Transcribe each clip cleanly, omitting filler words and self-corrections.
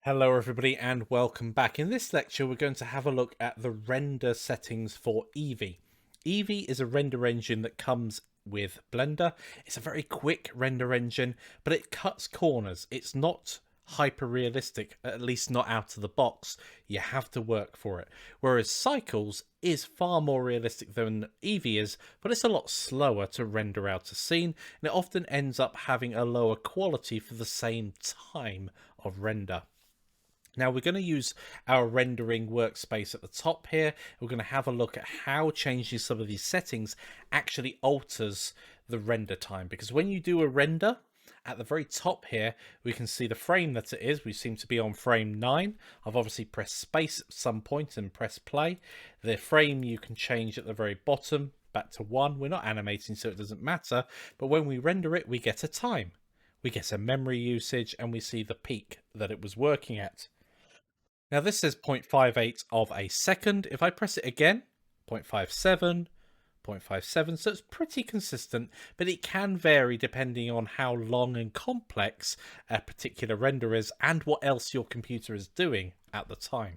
Hello everybody and welcome back. In this lecture we're going to have a look at the render settings for Eevee. Eevee is a render engine that comes with Blender. It's a very quick render engine, but it cuts corners. It's not hyper realistic, at least not out of the box. You have to work for it. Whereas Cycles is far more realistic than Eevee is, but it's a lot slower to render out a scene, and it often ends up having a lower quality for the same time of render. Now we're going to use our rendering workspace at the top here. We're going to have a look at how changing some of these settings actually alters the render time. Because when you do a render, at the very top here, we can see the frame that it is. We seem to be on frame 9. I've obviously pressed space at some point and press play. The frame you can change at the very bottom back to 1. We're not animating, so it doesn't matter. But when we render it, we get a time. We get a memory usage and we see the peak that it was working at. Now this says 0.58 of a second. If I press it again, 0.57, 0.57, so it's pretty consistent, but it can vary depending on how long and complex a particular render is and what else your computer is doing at the time.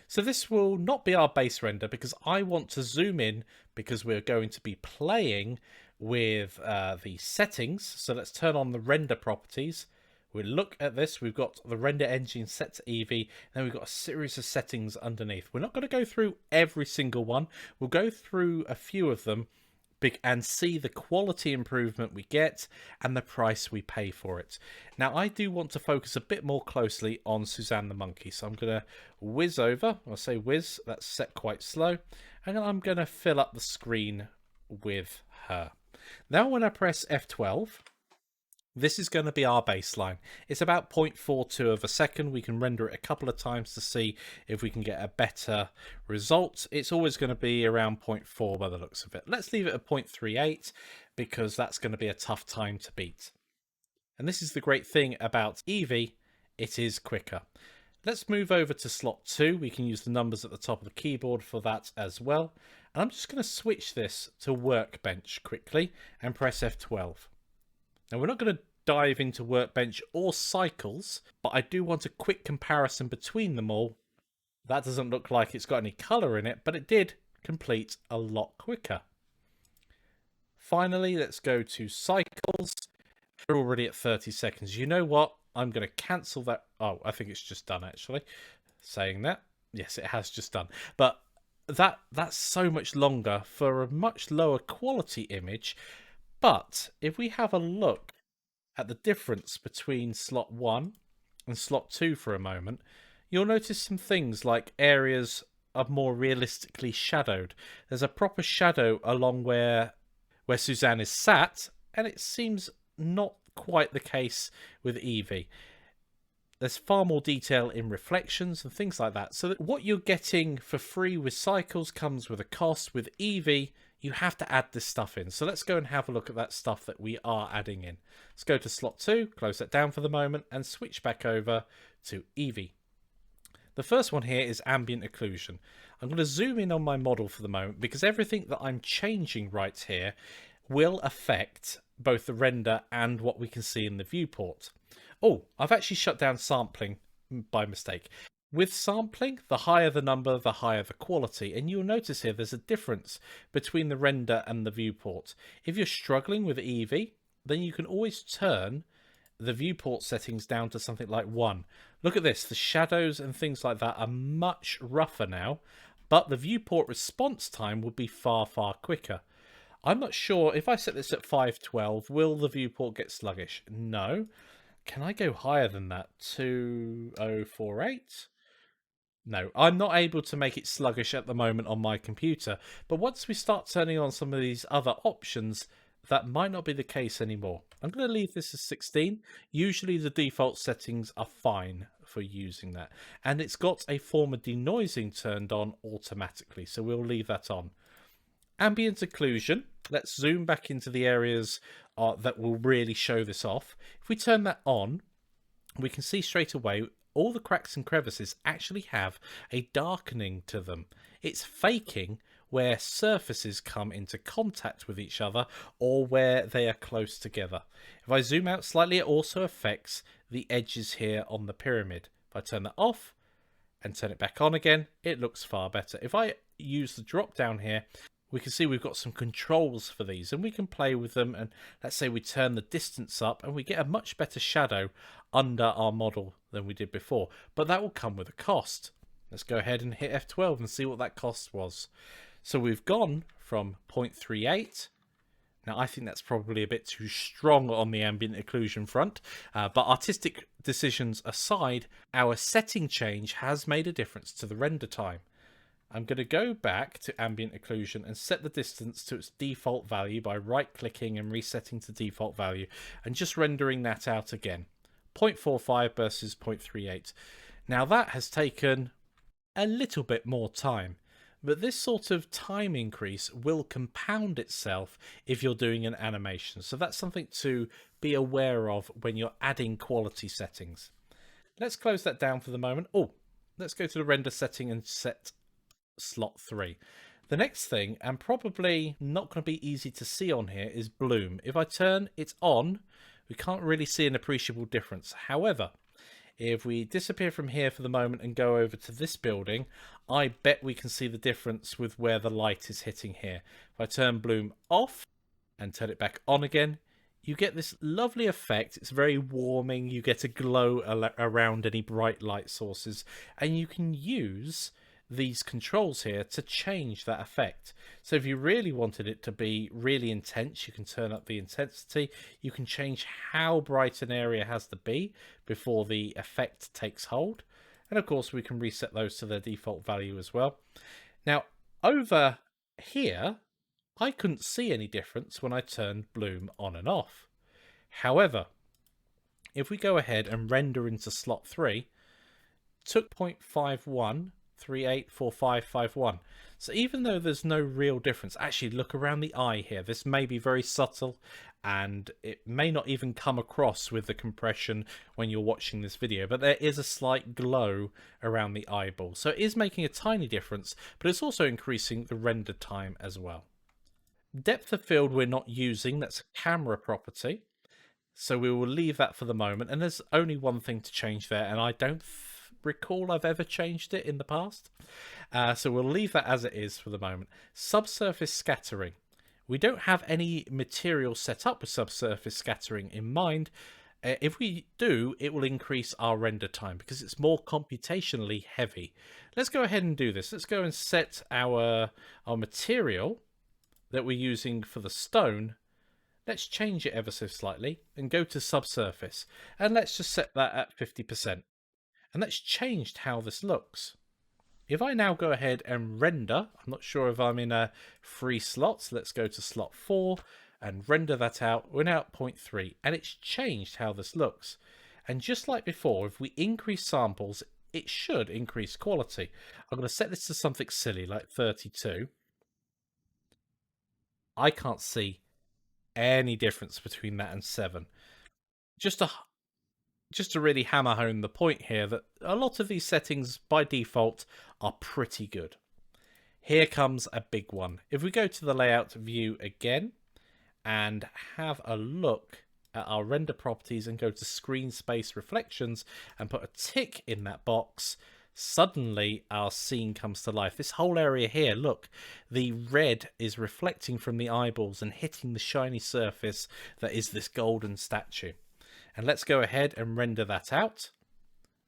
So this will not be our base render because I want to zoom in because we're going to be playing with the settings. So let's turn on the render properties. We'll look at this. We've got the render engine set to Eevee, and then we've got a series of settings underneath. We're not going to go through every single one. We'll go through a few of them and see the quality improvement we get and the price we pay for it. Now, I do want to focus a bit more closely on Suzanne the monkey, so I'm going to whiz over. I'll say whiz, that's set quite slow, and I'm going to fill up the screen with her. Now, when I press F12, this is going to be our baseline. It's about 0.42 of a second. We can render it a couple of times to see if we can get a better result. It's always going to be around 0.4 by the looks of it. Let's leave it at 0.38 because that's going to be a tough time to beat. And this is the great thing about Eevee. It is quicker. Let's move over to slot 2. We can use the numbers at the top of the keyboard for that as well. And I'm just going to switch this to Workbench quickly and press F12. Now, we're not going to dive into Workbench or Cycles, but I do want a quick comparison between them all. That doesn't look like it's got any colour in it, but it did complete a lot quicker. Finally, let's go to Cycles. We're already at 30 seconds. You know what? I'm going to cancel that. Oh, I think it's just done, actually. Saying that. Yes, it has just done. But that's so much longer for a much lower quality image. But if we have a look at the difference between slot 1 and slot 2 for a moment, you'll notice some things like areas are more realistically shadowed. There's a proper shadow along where Suzanne is sat, and it seems not quite the case with Eevee. There's far more detail in reflections and things like that. So that what you're getting for free with Cycles comes with a cost. With Eevee, you have to add this stuff in. So let's go and have a look at that stuff that we are adding in. Let's go to slot 2, close that down for the moment, and switch back over to Eevee. The first one here is ambient occlusion. I'm going to zoom in on my model for the moment because everything that I'm changing right here will affect both the render and what we can see in the viewport. Oh, I've actually shut down sampling by mistake. With sampling, the higher the number, the higher the quality. And you'll notice here there's a difference between the render and the viewport. If you're struggling with Eevee, then you can always turn the viewport settings down to something like 1. Look at this. The shadows and things like that are much rougher now, but the viewport response time would be far, far quicker. I'm not sure if I set this at 512, will the viewport get sluggish? No. Can I go higher than that? 2048? No, I'm not able to make it sluggish at the moment on my computer. But once we start turning on some of these other options, that might not be the case anymore. I'm going to leave this as 16. Usually the default settings are fine for using that. And it's got a form of denoising turned on automatically, so we'll leave that on. Ambient occlusion. Let's zoom back into the areas that will really show this off. If we turn that on, we can see straight away all the cracks and crevices actually have a darkening to them. It's faking where surfaces come into contact with each other or where they are close together. If I zoom out slightly, it also affects the edges here on the pyramid. If If I turn that off and turn it back on again, it looks far better. If I use the drop down here, we can see we've got some controls for these, and we can play with them. And let's say we turn the distance up, and we get a much better shadow under our model than we did before. But that will come with a cost. Let's go ahead and hit F12 and see what that cost was. So we've gone from 0.38. Now, I think that's probably a bit too strong on the ambient occlusion front, but artistic decisions aside, our setting change has made a difference to the render time. I'm going to go back to ambient occlusion and set the distance to its default value by right-clicking and resetting to default value, and just rendering that out again. 0.45 versus 0.38. Now, that has taken a little bit more time. But this sort of time increase will compound itself if you're doing an animation. So that's something to be aware of when you're adding quality settings. Let's close that down for the moment. Oh, let's go to the render setting and set slot 3. The next thing, and probably not going to be easy to see on here, is bloom. If I turn it on, we can't really see an appreciable difference. However, if we disappear from here for the moment and go over to this building, I bet we can see the difference with where the light is hitting here. If I turn bloom off and turn it back on again, you get this lovely effect. It's very warming. You get a glow around any bright light sources, and you can use these controls here to change that effect. So if you really wanted it to be really intense, you can turn up the intensity. You can change how bright an area has to be before the effect takes hold. And of course, we can reset those to their default value as well. Now, over here, I couldn't see any difference when I turned bloom on and off. However, if we go ahead and render into slot 3, took 0.51 384551. So even though there's no real difference, actually look around the eye here. This may be very subtle, and it may not even come across with the compression when you're watching this video, but there is a slight glow around the eyeball. So it is making a tiny difference, but it's also increasing the render time as well. Depth of field we're not using, that's a camera property. So we will leave that for the moment, and there's only one thing to change there, and I don't recall I've ever changed it in the past. So we'll leave that as it is for the moment. Subsurface scattering. We don't have any material set up with subsurface scattering in mind. If we do, it will increase our render time because it's more computationally heavy. Let's go ahead and do this. Let's go and set our material that we're using for the stone. Let's change it ever so slightly and go to subsurface. And let's just set that at 50%. And that's changed how this looks. If I now go ahead and render, I'm not sure if I'm in a free slot, so let's go to slot 4 and render that out. We're now at 0.3, and it's changed how this looks. And just like before, if we increase samples, it should increase quality. I'm going to set this to something silly like 32. I can't see any difference between that and 7. Just to really hammer home the point here that a lot of these settings by default are pretty good. Here comes a big one. If we go to the layout view again and have a look at our render properties and go to screen space reflections and put a tick in that box, suddenly our scene comes to life. This whole area here, look, the red is reflecting from the eyeballs and hitting the shiny surface that is this golden statue. And let's go ahead and render that out.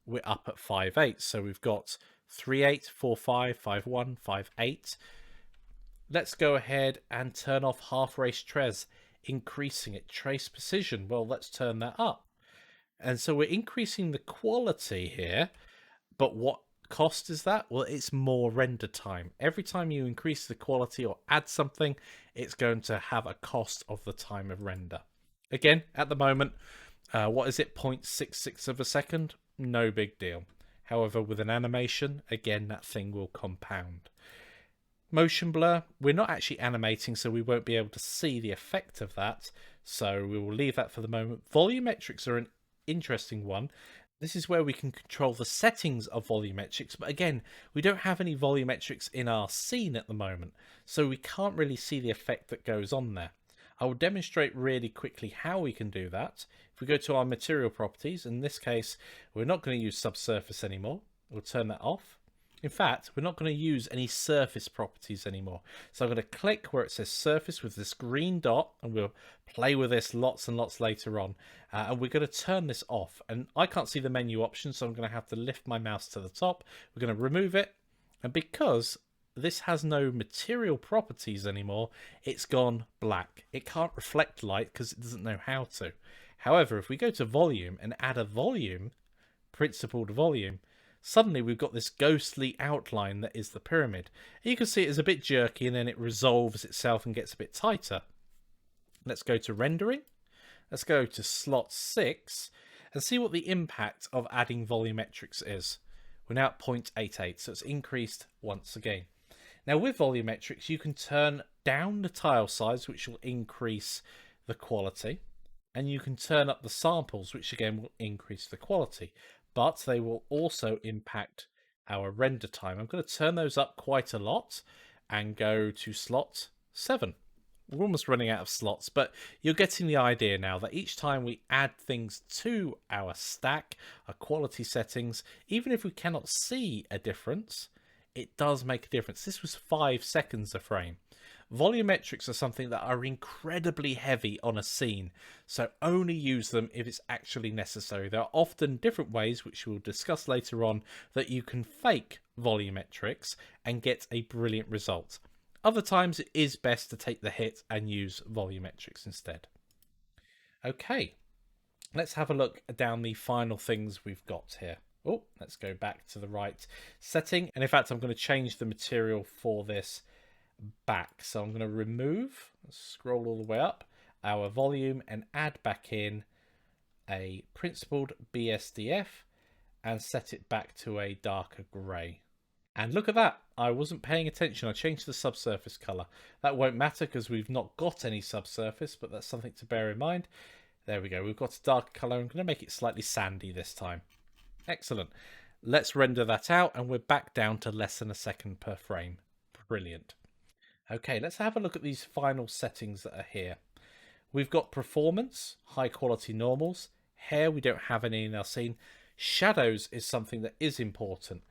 We're up at 5.8, so we've got 3.8, 4.5, 5.1, 5.8. Let's go ahead and turn off half race trez, increasing it. Trace precision, well, let's turn that up. And so we're increasing the quality here, but what cost is that? Well, it's more render time. Every time you increase the quality or add something, it's going to have a cost of the time of render. Again, at the moment, what is it, 0.66 of a second? No big deal. However, with an animation, again, that thing will compound. Motion blur, we're not actually animating, so we won't be able to see the effect of that. So we will leave that for the moment. Volumetrics are an interesting one. This is where we can control the settings of volumetrics, but again, we don't have any volumetrics in our scene at the moment, so we can't really see the effect that goes on there. I will demonstrate really quickly how we can do that. If we go to our material properties, in this case, we're not going to use subsurface anymore. We'll turn that off. In fact, we're not going to use any surface properties anymore. So I'm going to click where it says surface with this green dot, and we'll play with this lots and lots later on. And we're going to turn this off. And I can't see the menu options, so I'm going to have to lift my mouse to the top. We're going to remove it. And because this has no material properties anymore, it's gone black. It can't reflect light because it doesn't know how to. However, if we go to volume and add a volume, principled volume, suddenly we've got this ghostly outline that is the pyramid. You can see it is a bit jerky and then it resolves itself and gets a bit tighter. Let's go to rendering. Let's go to slot 6 and see what the impact of adding volumetrics is. We're now at 0.88, so it's increased once again. Now with volumetrics, you can turn down the tile size, which will increase the quality, and you can turn up the samples, which again will increase the quality, but they will also impact our render time. I'm going to turn those up quite a lot and go to slot 7. We're almost running out of slots, but you're getting the idea now that each time we add things to our stack, our quality settings, even if we cannot see a difference, it does make a difference. This was 5 seconds a frame. Volumetrics are something that are incredibly heavy on a scene, so only use them if it's actually necessary. There are often different ways, which we'll discuss later on, that you can fake volumetrics and get a brilliant result. Other times it is best to take the hit and use volumetrics instead. Okay, let's have a look down the final things we've got here. Oh, let's go back to the right setting. And in fact, I'm going to change the material for this back. So I'm going to remove, scroll all the way up, our volume and add back in a principled BSDF and set it back to a darker grey. And look at that. I wasn't paying attention. I changed the subsurface color. That won't matter because we've not got any subsurface, but that's something to bear in mind. There we go. We've got a darker color. I'm going to make it slightly sandy this time. Excellent. Let's render that out and we're back down to less than a second per frame. Brilliant. Okay, let's have a look at these final settings that are here. We've got performance, high quality normals. Hair, we don't have any in our scene. Shadows is something that is important.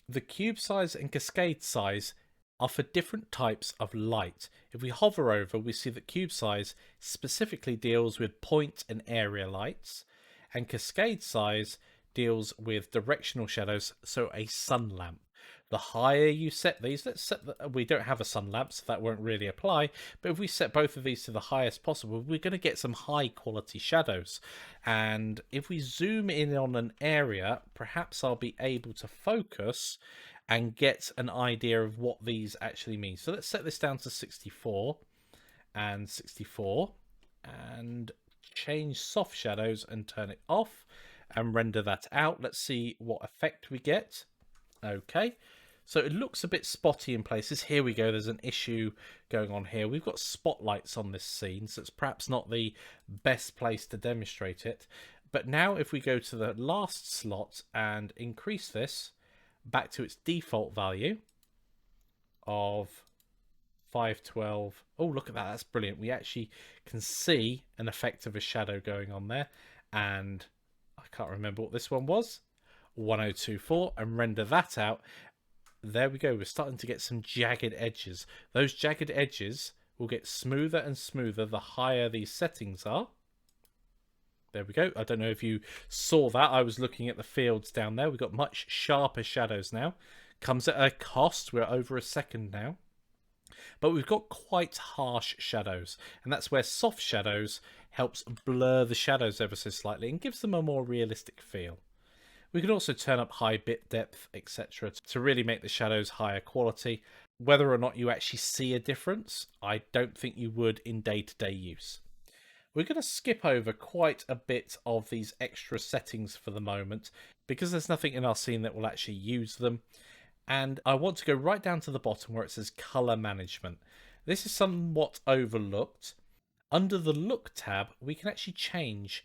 The cube size and cascade size are for different types of light. If we hover over, we see that cube size specifically deals with point and area lights, and cascade size deals with directional shadows, so a sun lamp. The higher you set these, let's set we don't have a sun lamp, so that won't really apply, but if we set both of these to the highest possible, we're going to get some high quality shadows. And if we zoom in on an area, perhaps I'll be able to focus and get an idea of what these actually mean. So let's set this down to 64 and 64 and change soft shadows and turn it off and render that out. Let's see what effect we get. Okay, so it looks a bit spotty in places. Here we go, there's an issue going on here. We've got spotlights on this scene, so it's perhaps not the best place to demonstrate it. But now if we go to the last slot and increase this back to its default value of 512. Oh, look at that, that's brilliant. We actually can see an effect of a shadow going on there. And I can't remember what this one was. 1024, and render that out. There we go. We're starting to get some jagged edges. Those jagged edges will get smoother and smoother the higher these settings are. There we go. I don't know if you saw that. I was looking at the fields down there. We've got much sharper shadows now. Comes at a cost. We're over a second now. But we've got quite harsh shadows, and that's where soft shadows helps blur the shadows ever so slightly and gives them a more realistic feel. We can also turn up high bit depth, etc. to really make the shadows higher quality. Whether or not you actually see a difference, I don't think you would in day-to-day use. We're going to skip over quite a bit of these extra settings for the moment because there's nothing in our scene that will actually use them. And I want to go right down to the bottom where it says color management. This is somewhat overlooked. Under the look tab, we can actually change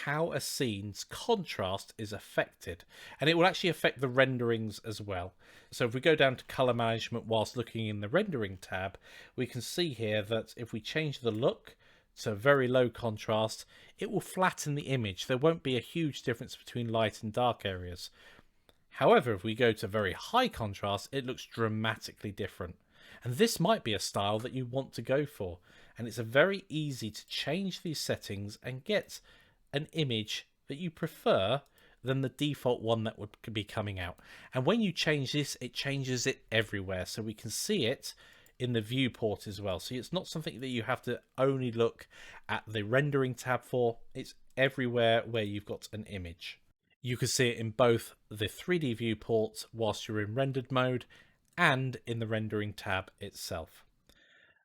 how a scene's contrast is affected, and it will actually affect the renderings as well. So if we go down to color management whilst looking in the rendering tab, we can see here that if we change the look, so very low contrast, it will flatten the image. There won't be a huge difference between light and dark areas. However, if we go to very high contrast, it looks dramatically different. And this might be a style that you want to go for. And it's very easy to change these settings and get an image that you prefer than the default one that would be coming out. And when you change this, it changes it everywhere. So we can see it in the viewport as well. So it's not something that you have to only look at the rendering tab for. It's everywhere where you've got an image. You can see it in both the 3D viewport whilst you're in rendered mode and in the rendering tab itself.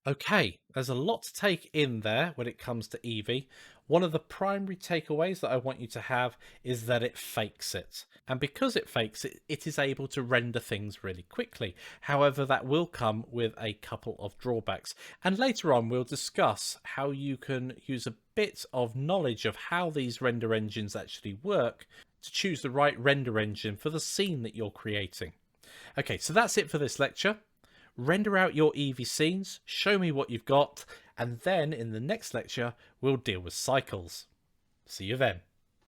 Okay, there's a lot to take in there when it comes to Eevee. One of the primary takeaways that I want you to have is that it fakes it. And because it fakes it, it is able to render things really quickly. However, that will come with a couple of drawbacks. And later on, we'll discuss how you can use a bit of knowledge of how these render engines actually work to choose the right render engine for the scene that you're creating. Okay, so that's it for this lecture. Render out your Eevee scenes, show me what you've got, and then in the next lecture, we'll deal with cycles. See you then.